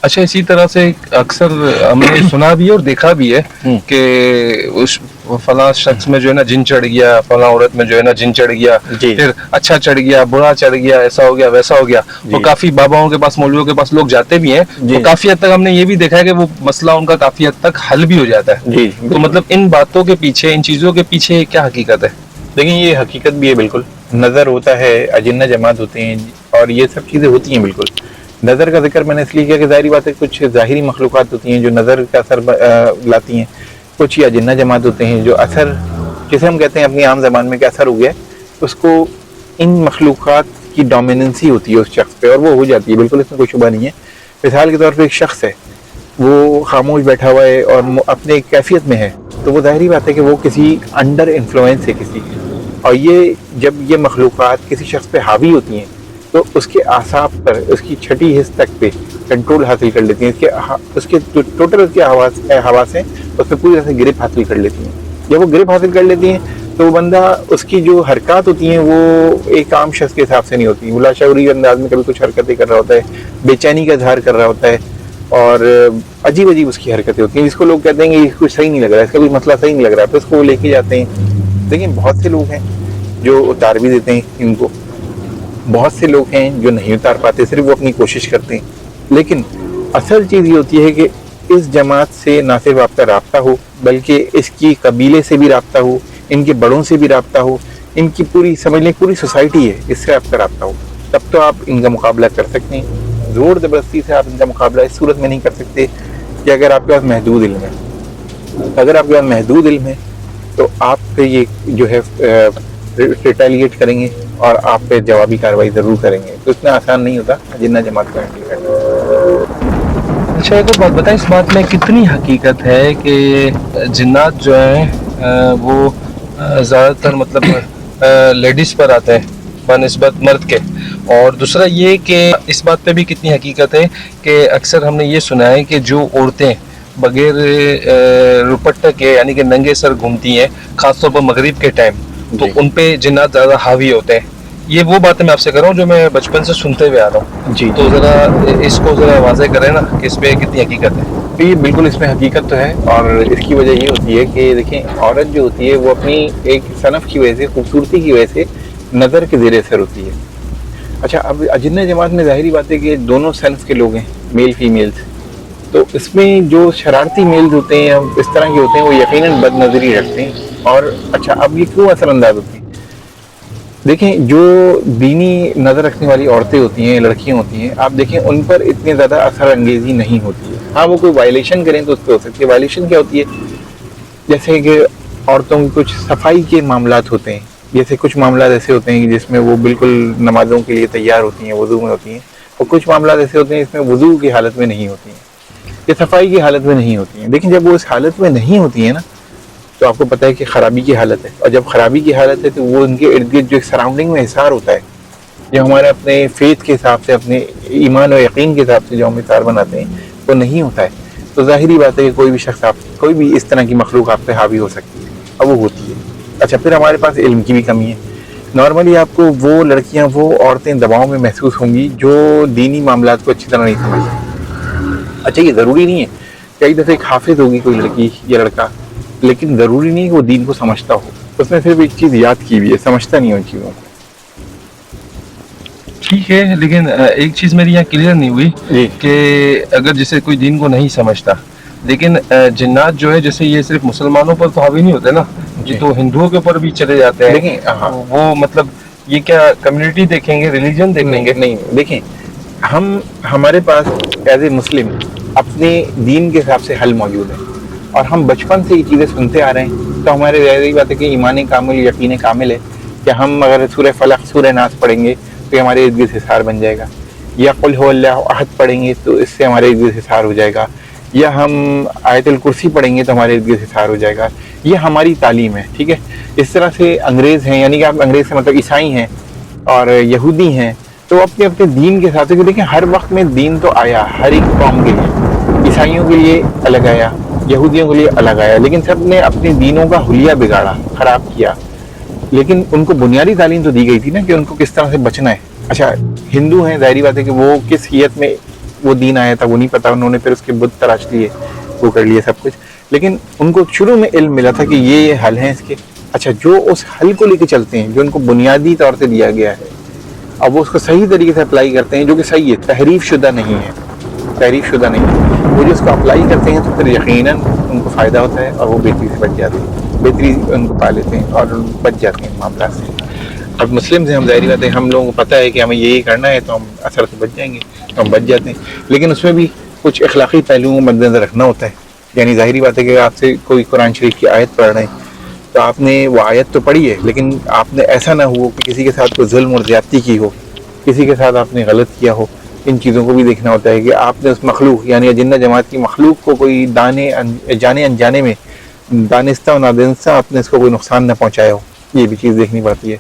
اچھا اسی طرح سے اکثر ہم نے سنا بھی ہے اور دیکھا بھی ہے کہ اس فلاں شخص میں جو ہے نا جن چڑھ گیا، فلاں عورت میں جو ہے نا جن چڑھ گیا، پھر اچھا چڑھ گیا، برا چڑھ گیا، ایسا ہو گیا ویسا ہو گیا. تو کافی باباؤں کے پاس، مولویوں کے پاس لوگ جاتے بھی ہیں، تو کافی حد تک ہم نے یہ بھی دیکھا ہے کہ وہ مسئلہ ان کا کافی حد تک حل بھی ہو جاتا ہے. تو مطلب ان باتوں کے پیچھے، ان چیزوں کے پیچھے کیا حقیقت ہے؟ دیکھیں یہ حقیقت بھی ہے، بالکل نظر ہوتا ہے، اجنہ جماعت ہوتے ہیں اور یہ سب چیزیں ہوتی ہیں. بالکل نظر کا ذکر میں نے اس لیے کیا کہ ظاہری بات ہے کچھ ظاہری مخلوقات ہوتی ہیں جو نظر کا اثر لاتی ہیں، کچھ یہ اجنہ جماعت ہوتے ہیں جو اثر، جسے ہم کہتے ہیں اپنی عام زبان میں کہ اثر ہو گیا، اس کو ان مخلوقات کی ڈومیننسی ہوتی ہے اس شخص پہ اور وہ ہو جاتی ہے. بالکل اس میں کوئی شبہ نہیں ہے. مثال کے طور پہ ایک شخص ہے، وہ خاموش بیٹھا ہوا ہے اور اپنے ایک کیفیت میں ہے، تو وہ ظاہری بات ہے کہ وہ کسی انڈر انفلوئنس ہے کسی، اور یہ جب یہ مخلوقات کسی شخص پہ حاوی ہوتی ہیں تو اس کے اعصاب پر، اس کی چھٹی حص تک پہ کنٹرول حاصل کر لیتی ہیں. اس کے ٹوٹل اس کے حواس ہیں اس پہ پوری طرح سے گرپ حاصل کر لیتی ہیں. جب وہ گرپ حاصل کر لیتی ہیں تو وہ بندہ، اس کی جو حرکات ہوتی ہیں وہ ایک عام شخص کے حساب سے نہیں ہوتی. وہ لاشعوری انداز میں کبھی کچھ حرکتیں کر رہا ہوتا ہے، بے چینی کا اظہار کر رہا ہوتا ہے اور عجیب عجیب اس کی حرکتیں ہوتی ہیں جس کو لوگ کہتے ہیں کہ یہ کچھ صحیح نہیں لگ رہا ہے، اس کا کوئی مسئلہ صحیح نہیں لگ رہا ہے، تو اس کو وہ لے کے جاتے ہیں. دیکھیں بہت سے لوگ ہیں جو اتار بھی دیتے ہیں ان کو، بہت سے لوگ ہیں جو نہیں اتار پاتے، صرف وہ اپنی کوشش کرتے ہیں. لیکن اصل چیز یہ ہوتی ہے کہ اس جماعت سے نہ صرف آپ کا رابطہ ہو بلکہ اس کی قبیلے سے بھی رابطہ ہو، ان کے بڑوں سے بھی رابطہ ہو، ان کی پوری سمجھ لیں پوری سوسائٹی ہے اس سے آپ کا رابطہ ہو، تب تو آپ ان کا مقابلہ کر سکتے ہیں. زور زبردستی سے آپ ان کا مقابلہ اس صورت میں نہیں کر سکتے کہ اگر آپ کے پاس محدود علم ہے. اگر آپ کے پاس محدود علم ہے تو آپ پہ یہ جو ہے ریٹیلیٹ کریں گے اور آپ پہ جوابی کارروائی ضرور کریں گے. تو اتنا آسان نہیں ہوتا جنہ جماعت کو ہینڈل کرنا. اچھا ایک اور بات بتائیں، اس بات میں کتنی حقیقت ہے کہ جنات جو ہیں وہ زیادہ تر مطلب لیڈیز پر آتے ہیں بنسبت مرد کے؟ اور دوسرا یہ کہ اس بات پہ بھی کتنی حقیقت ہے کہ اکثر ہم نے یہ سنا ہے کہ جو عورتیں بغیر روپٹے کے یعنی کہ ننگے سر گھومتی ہیں خاص طور پر مغرب کے ٹائم، تو ان پہ جنات زیادہ حاوی ہوتے ہیں. یہ وہ باتیں میں آپ سے کر رہا ہوں جو میں بچپن سے سنتے ہوئے آ رہا ہوں. تو ذرا اس کو ذرا واضح کریں نا کہ اس پہ کتنی حقیقت ہے. یہ بالکل اس میں حقیقت تو ہے، اور اس کی وجہ یہ ہوتی ہے کہ دیکھیں عورت جو ہوتی ہے وہ اپنی ایک صنف کی وجہ سے، خوبصورتی کی وجہ سے نظر کے زیر اثر ہوتی ہے. اچھا اب اجنہ جماعت میں ظاہری بات ہے کہ دونوں صنف کے لوگ ہیں، میل فیمیلز، تو اس میں جو شرارتی میلز ہوتے ہیں اس طرح کے ہوتے ہیں وہ یقیناً بد نظری رکھتے ہیں. اور اچھا اب یہ کیوں اثر انداز ہوتی ہیں؟ دیکھیں جو دینی نظر رکھنے والی عورتیں ہوتی ہیں، لڑکیاں ہوتی ہیں، آپ دیکھیں ان پر اتنے زیادہ اثر انگیزی نہیں ہوتی ہے. ہاں وہ کوئی وائلیشن کریں تو اس پہ ہو سکتی ہے. وائلیشن کیا ہوتی ہے؟ جیسے کہ عورتوں کی کچھ صفائی کے معاملات ہوتے ہیں، جیسے کچھ معاملات ایسے ہوتے ہیں جس میں وہ بالکل نمازوں کے لیے تیار ہوتی ہیں، وضو میں ہوتی ہیں، اور کچھ معاملات ایسے ہوتے ہیں جس میں وضو کی حالت میں نہیں ہوتی ہیں یا صفائی کی حالت میں نہیں ہوتی ہیں. لیکن جب وہ اس حالت میں نہیں ہوتی ہیں نا تو آپ کو پتہ ہے کہ خرابی کی حالت ہے، اور جب خرابی کی حالت ہے تو وہ ان کے ارد گرد جو ایک سراؤنڈنگ میں حصار ہوتا ہے، جو ہمارے اپنے فیتھ کے حساب سے، اپنے ایمان و یقین کے حساب سے جو ہم حصار بناتے ہیں وہ نہیں ہوتا ہے، تو ظاہری بات ہے کہ کوئی بھی شخص، آپ کوئی بھی اس طرح کی مخلوق آپ پہ حاوی ہو سکتی ہے، اور وہ ہوتی ہے. اچھا پھر ہمارے پاس علم کی بھی کمی ہے. نارملی آپ کو وہ لڑکیاں، وہ عورتیں دباؤ میں محسوس ہوں گی جو دینی معاملات کو اچھی طرح نہیں سمجھتی. اچھا یہ ضروری نہیں ہے، کئی دفعہ ایک حافظ ہوگی کوئی لڑکی یا لڑکا، لیکن ضروری نہیں کہ وہ دین کو سمجھتا ہو. اس نے صرف ایک چیز یاد کی ہوئی ہے، سمجھتا نہیں ان چیزوں کو. ٹھیک ہے، لیکن ایک چیز میری یہاں کلیئر نہیں ہوئی کہ اگر جیسے کوئی دین کو نہیں سمجھتا، لیکن جنات جو ہے جیسے یہ صرف مسلمانوں پر تو حاوی نہیں ہوتے نا، یہ تو ہندوؤں کے اوپر بھی چلے جاتے ہیں. وہ مطلب یہ کیا کمیونٹی دیکھیں گے، ریلیجن دیکھیں گے؟ نہیں دیکھیں، ہمارے پاس ایز اے مسلم اپنے دین کے حساب سے حل موجود ہے، اور ہم بچپن سے یہ چیزیں سنتے آ رہے ہیں، تو ہمارے ظاہری بات ہے کہ ایمان کامل، یقین کامل ہے کہ ہم اگر سورہ فلق، سورہ ناس پڑھیں گے تو ہمارے ارد گرد حصار بن جائے گا، یا قل هو اللہ احد پڑھیں گے تو اس سے ہمارے ارد گرد حصار ہو جائے گا، یا ہم آیت الکرسی پڑھیں گے تو ہمارے ارد گرد حصار ہو جائے گا. یہ ہماری تعلیم ہے، ٹھیک ہے. اس طرح سے انگریز ہیں، یعنی کہ آپ انگریز سے مطلب عیسائی ہیں اور یہودی ہیں، تو اپنے اپنے دین کے ساتھ دیکھیں ہر وقت میں دین تو آیا ہر ایک قوم کے لیے، عیسائیوں کے لیے الگ آیا، یہودیوں کے لیے الگ آیا، لیکن سب نے اپنے دینوں کا حلیہ بگاڑا، خراب کیا. لیکن ان کو بنیادی تعلیم تو دی گئی تھی نا کہ ان کو کس طرح سے بچنا ہے. اچھا ہندو ہیں، ظاہری بات ہے کہ وہ کس حیت میں وہ دین آیا تھا وہ نہیں پتا, انہوں نے پھر اس کے بت تراش لیے, وہ کر لیے سب کچھ, لیکن ان کو شروع میں علم ملا تھا کہ یہ حل ہیں اس کے. اچھا, جو اس حل کو لے کے چلتے ہیں, جو ان کو بنیادی طور سے دیا گیا ہے, اب وہ اس کو صحیح طریقے سے اپلائی کرتے ہیں, جو کہ صحیح ہے, تحریف شدہ نہیں ہے, تحریف شدہ نہیں ہے, وہ جو اس کو اپلائی کرتے ہیں تو پھر یقیناً ان کو فائدہ ہوتا ہے اور وہ بہتری سے بچ جاتے ہیں, بہتری ان کو پا لیتے ہیں اور بچ جاتے ہیں معاملات سے. اب مسلم سے ہم ظاہری بات ہے, ہم لوگوں کو پتہ ہے کہ ہمیں یہی کرنا ہے تو ہم اثر سے بچ جائیں گے, تو ہم بچ جاتے ہیں. لیکن اس میں بھی کچھ اخلاقی پہلوؤں کو مد نظر رکھنا ہوتا ہے. یعنی ظاہری بات ہے کہ آپ سے کوئی قرآن شریف کی آیت پڑھ رہے ہیں تو آپ نے وہ آیت تو پڑھی ہے, لیکن آپ نے ایسا نہ ہو کہ کسی کے ساتھ کوئی ظلم اور زیادتی کی ہو, کسی کے ساتھ آپ نے غلط کیا ہو. ان چیزوں کو بھی دیکھنا ہوتا ہے کہ آپ نے اس مخلوق یعنی اجنہ جماعت کی مخلوق کو کوئی جانے انجانے میں دانستہ و نادانستہ آپ نے اس کو کوئی نقصان نہ پہنچایا ہو, یہ بھی چیز دیکھنی پڑتی ہے.